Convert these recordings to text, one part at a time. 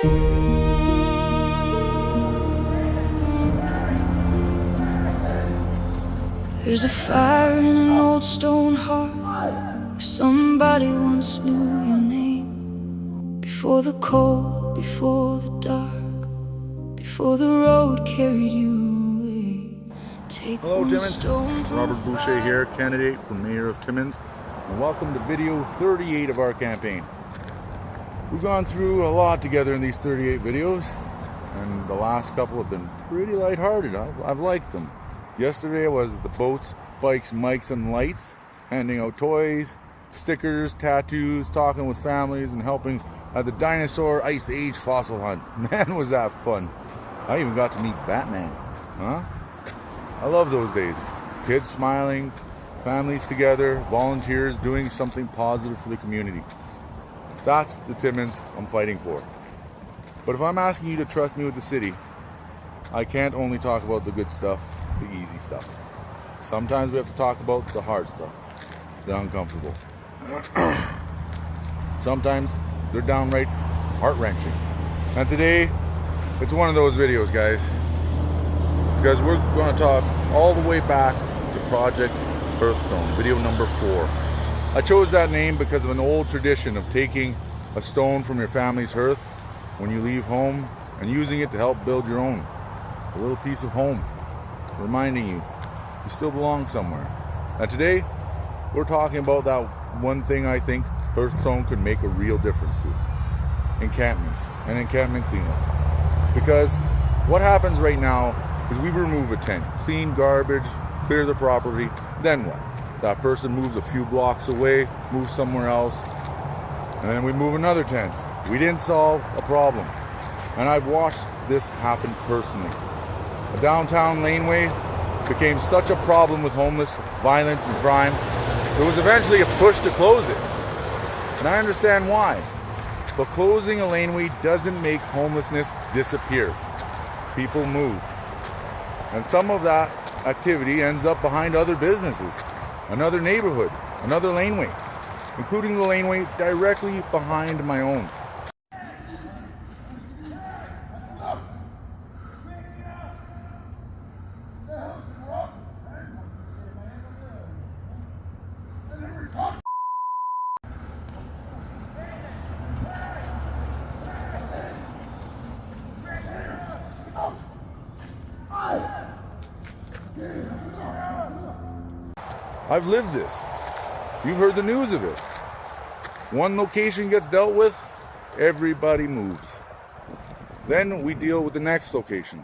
There's a fire in an old stone hearth where somebody once knew your name. Before the cold, before the dark, before the road carried you away. Take Hello Timmins, stone from Robert Boucher here, candidate for Mayor of Timmins, and welcome to video 38 of our campaign. We've gone through a lot together in these 38 videos, and the last couple have been pretty lighthearted. I've liked them. Yesterday I was at the boats, bikes, mics, and lights, handing out toys, stickers, tattoos, talking with families, and helping at the dinosaur ice age fossil hunt. Man, was that fun. I even got to meet Batman. Huh? I love those days. Kids smiling, families together, volunteers doing something positive for the community. That's the Timmins I'm fighting for. But if I'm asking you to trust me with the city, I can't only talk about the good stuff, the easy stuff. Sometimes we have to talk about the hard stuff, the uncomfortable. Sometimes they're downright heart-wrenching. And today, it's one of those videos, guys, because we're going to talk all the way back to Project Hearthstone, video number 4. I chose that name because of an old tradition of taking a stone from your family's hearth when you leave home and using it to help build your own, a little piece of home, reminding you still belong somewhere. And today, we're talking about that one thing I think Hearthstone could make a real difference to. Encampments and encampment cleanups. Because what happens right now is we remove a tent, clean garbage, clear the property, then what? That person moves a few blocks away, moves somewhere else, and then we move another tent. We didn't solve a problem. And I've watched this happen personally. A downtown laneway became such a problem with homeless, violence, and crime, there was eventually a push to close it. And I understand why. But closing a laneway doesn't make homelessness disappear. People move. And some of that activity ends up behind other businesses, another neighborhood, another laneway, including the laneway directly behind my own. I've lived this. You've heard the news of it. One location gets dealt with, everybody moves. Then we deal with the next location.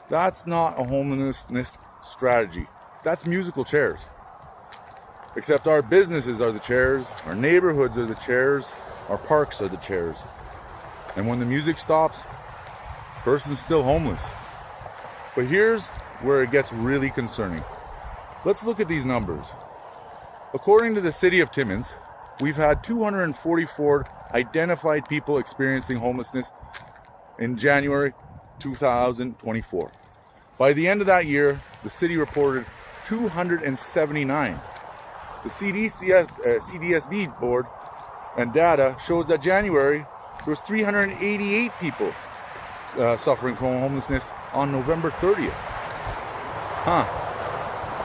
That's not a homelessness strategy. That's musical chairs. Except our businesses are the chairs, our neighborhoods are the chairs, our parks are the chairs. And when the music stops, person's still homeless. But here's where it gets really concerning. Let's look at these numbers. According to the City of Timmins, we've had 244 identified people experiencing homelessness in January 2024. By the end of that year, the city reported 279. The CDSB board and data shows that January there was 388 people suffering from homelessness on November 30th.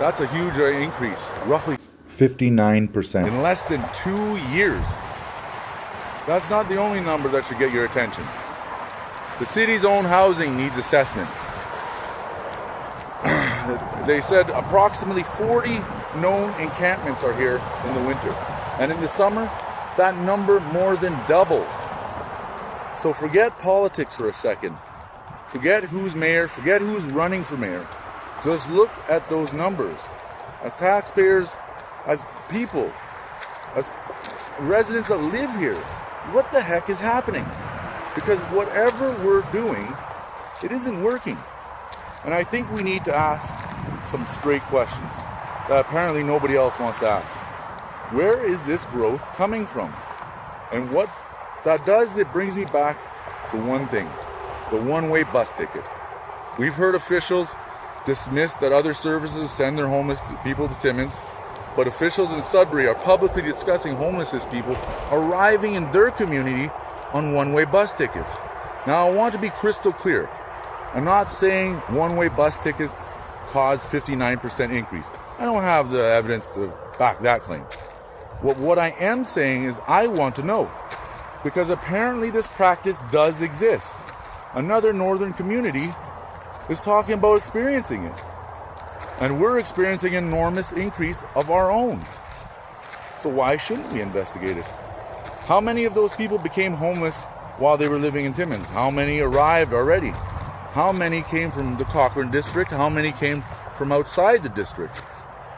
That's a huge increase, roughly 59% in less than 2 years. That's not the only number that should get your attention. The city's own housing needs assessment. They said approximately 40 known encampments are here in the winter. And in the summer, that number more than doubles. So forget politics for a second. Forget who's mayor, forget who's running for mayor. Just look at those numbers. As taxpayers, as people, as residents that live here, what the heck is happening? Because whatever we're doing, it isn't working. And I think we need to ask some straight questions that apparently nobody else wants to ask. Where is this growth coming from? And what that does, it brings me back to one thing, the one-way bus ticket. We've heard officials dismiss that other services send their homeless people to Timmins, but officials in Sudbury are publicly discussing homeless people arriving in their community on one-way bus tickets. Now, I want to be crystal clear. I'm not saying one-way bus tickets caused 59% increase. I don't have the evidence to back that claim. What I am saying is I want to know, because apparently this practice does exist. Another northern community is talking about experiencing it. And we're experiencing an enormous increase of our own. So why shouldn't we investigate it? How many of those people became homeless while they were living in Timmins? How many arrived already? How many came from the Cochrane district? How many came from outside the district?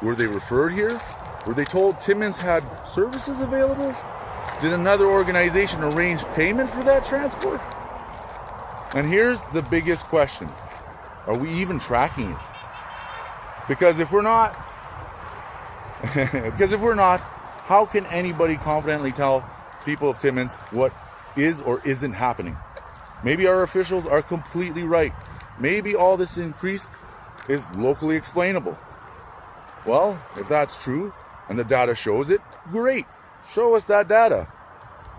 Were they referred here? Were they told Timmins had services available? Did another organization arrange payment for that transport? And here's the biggest question. Are we even tracking it? Because if we're not, how can anybody confidently tell people of Timmins what is or isn't happening? Maybe our officials are completely right. Maybe all this increase is locally explainable. Well, if that's true and the data shows it, great. Show us that data.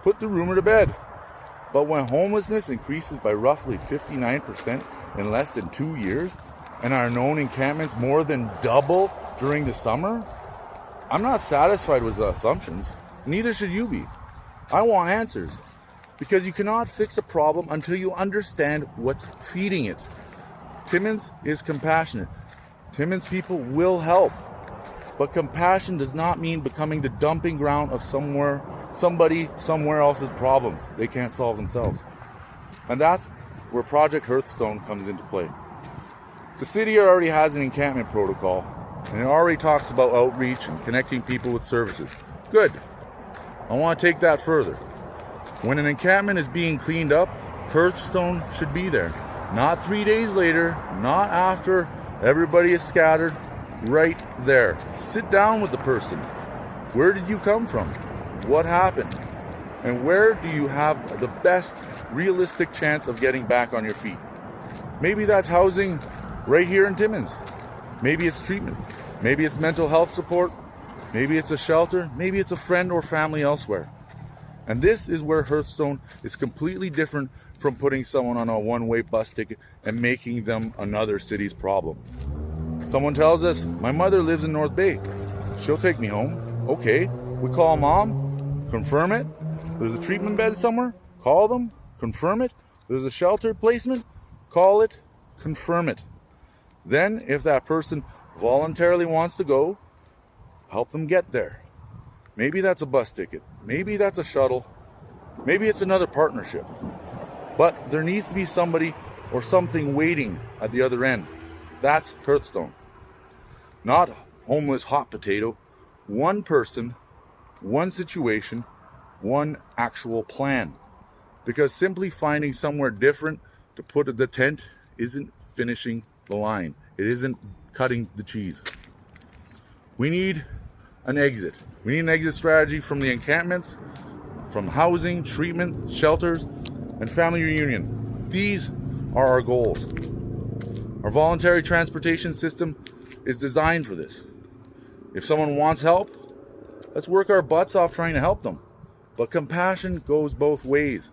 Put the rumor to bed. But when homelessness increases by roughly 59% in less than 2 years, and our known encampments more than double during the summer, I'm not satisfied with the assumptions. Neither should you be. I want answers. Because you cannot fix a problem until you understand what's feeding it. Timmins is compassionate. Timmins people will help. But compassion does not mean becoming the dumping ground of somebody somewhere else's problems they can't solve themselves. And that's where Project Hearthstone comes into play. The city already has an encampment protocol, and it already talks about outreach and connecting people with services. Good. I want to take that further. When an encampment is being cleaned up, Hearthstone should be there. Not 3 days later, not after everybody is scattered, right there. Sit down with the person. Where did you come from? What happened? And where do you have the best realistic chance of getting back on your feet? Maybe that's housing right here in Timmins. Maybe it's treatment. Maybe it's mental health support. Maybe it's a shelter. Maybe it's a friend or family elsewhere. And this is where Hearthstone is completely different from putting someone on a one-way bus ticket and making them another city's problem. Someone tells us, my mother lives in North Bay. She'll take me home. Okay, we call mom, confirm it. There's a treatment bed somewhere, call them, confirm it. There's a shelter placement, call it, confirm it. Then, if that person voluntarily wants to go, help them get there. Maybe that's a bus ticket. Maybe that's a shuttle. Maybe it's another partnership. But there needs to be somebody or something waiting at the other end. That's Hearthstone. Not homeless hot potato. One person, one situation, one actual plan. Because simply finding somewhere different to put the tent isn't finishing the line. It isn't cutting the cheese. We need an exit. We need an exit strategy from the encampments, from housing, treatment, shelters, and family reunion. These are our goals. Our voluntary transportation system is designed for this. If someone wants help, let's work our butts off trying to help them. But compassion goes both ways.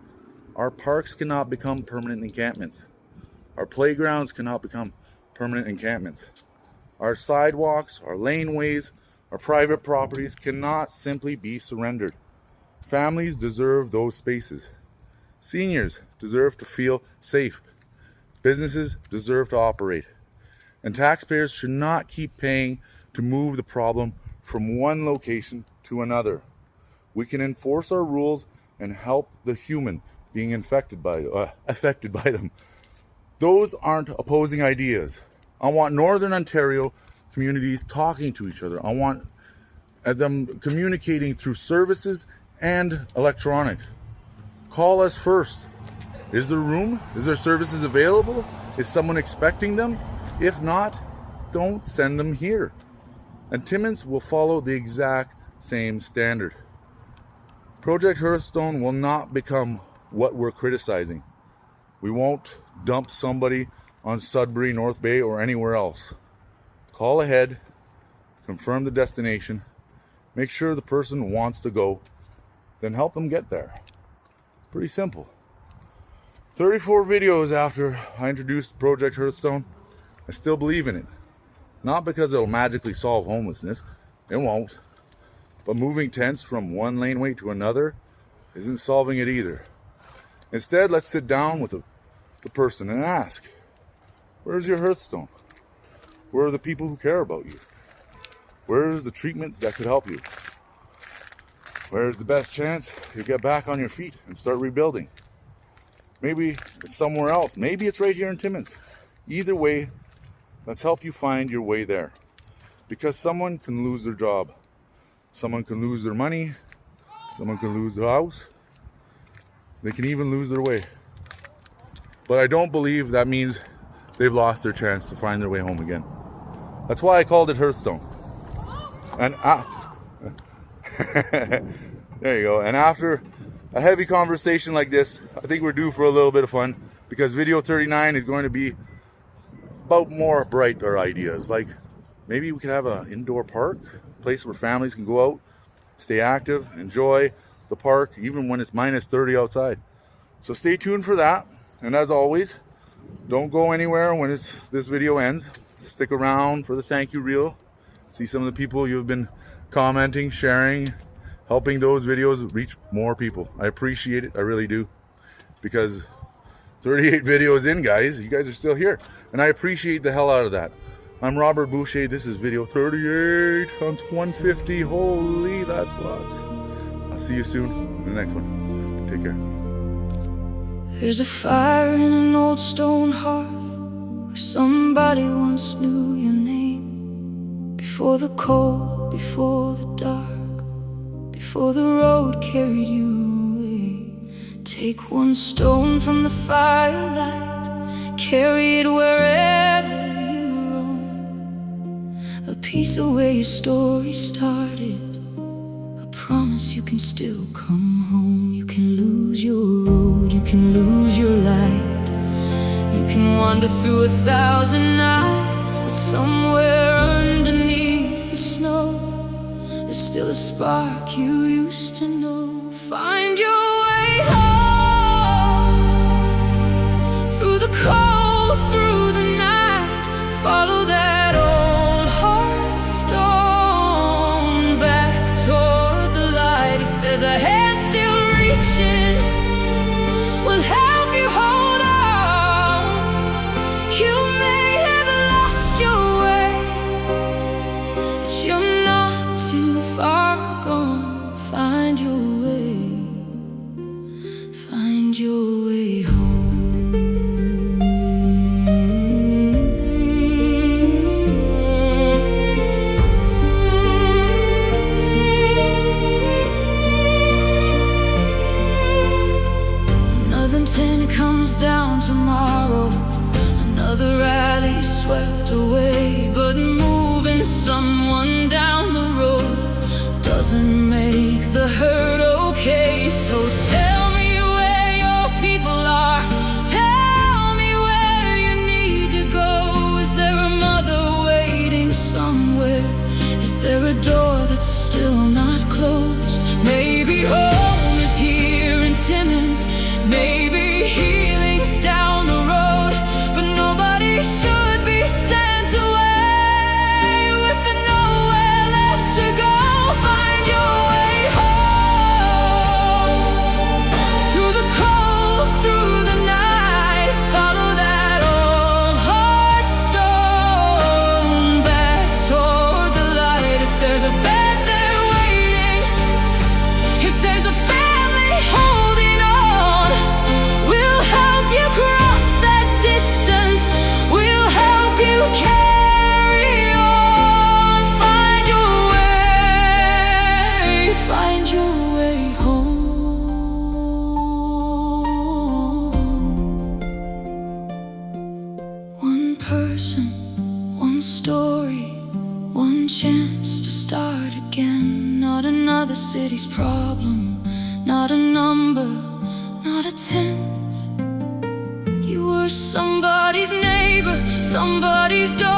Our parks cannot become permanent encampments. Our playgrounds cannot become permanent encampments. Our sidewalks, our laneways, our private properties cannot simply be surrendered. Families deserve those spaces. Seniors deserve to feel safe. Businesses deserve to operate. And taxpayers should not keep paying to move the problem from one location to another. We can enforce our rules and help the human being affected by them. Those aren't opposing ideas. I want Northern Ontario communities talking to each other. I want them communicating through services and electronics. Call us first. Is there room? Is there services available? Is someone expecting them? If not, don't send them here. And Timmins will follow the exact same standard. Project Hearthstone will not become what we're criticizing. We won't dump somebody on Sudbury, North Bay, or anywhere else. Call ahead, confirm the destination, make sure the person wants to go, then help them get there. Pretty simple. 34 videos after I introduced Project Hearthstone, I still believe in it. Not because it'll magically solve homelessness, it won't. But moving tents from one laneway to another isn't solving it either. Instead, let's sit down with the person and ask, where's your Hearthstone? Where are the people who care about you? Where is the treatment that could help you? Where is the best chance you get back on your feet and start rebuilding? Maybe it's somewhere else. Maybe it's right here in Timmins. Either way, let's help you find your way there. Because someone can lose their job. Someone can lose their money. Someone can lose their house. They can even lose their way. But I don't believe that means they've lost their chance to find their way home again. That's why I called it Hearthstone. And there you go. And after a heavy conversation like this, I think we're due for a little bit of fun, because video 39 is going to be about more brighter ideas. Like maybe we could have an indoor park, a place where families can go out, stay active, enjoy the park, even when it's minus 30 outside. So stay tuned for that. And as always, don't go anywhere when this video ends. Stick around for the thank you reel. See some of the people you've been commenting, sharing, helping those videos reach more people. I appreciate it, I really do. Because 38 videos in, guys, you guys are still here. And I appreciate the hell out of that. I'm Robert Boucher, this is video 38 on 150. Holy, that's lots. I'll see you soon in the next one. Take care. There's a fire in an old stone hearth where somebody once knew your name. Before the cold, before the dark, before the road carried you away. Take one stone from the firelight, carry it wherever you roam. A piece of where your story started, a promise you can still come home. You can lose your road, you can lose your light, you can wander through 1,000 nights, but somewhere underneath the snow, there's still a spark you used to know. Find your way home, through the cold, through the night. Follow that old Hearthstone back toward the light. If there's a hand still reaching, we'll help you hold on. You may have lost your way, but you're not too far gone. Find your way, find your way home. Another tenant comes down tomorrow, another alley swept away. But moving someone down the road doesn't make the hurt okay. So tell me where your people are, tell me where you need to go. Is there a mother waiting somewhere? Is there a door that's still not closed? Maybe home is here in Timmins, maybe healing's down the road, but nobody should be sent away with nowhere left to go. Find your way home, through the cold, through the night. Follow that old Hearthstone back toward the light. If there's a bed there waiting, if there's a family holding on, we'll help you cross that distance, we'll help you carry on. Find your way home. One person, one story, one chance to start again. Not another city's problem, not a number, not a tent. You were somebody's neighbor, somebody's daughter.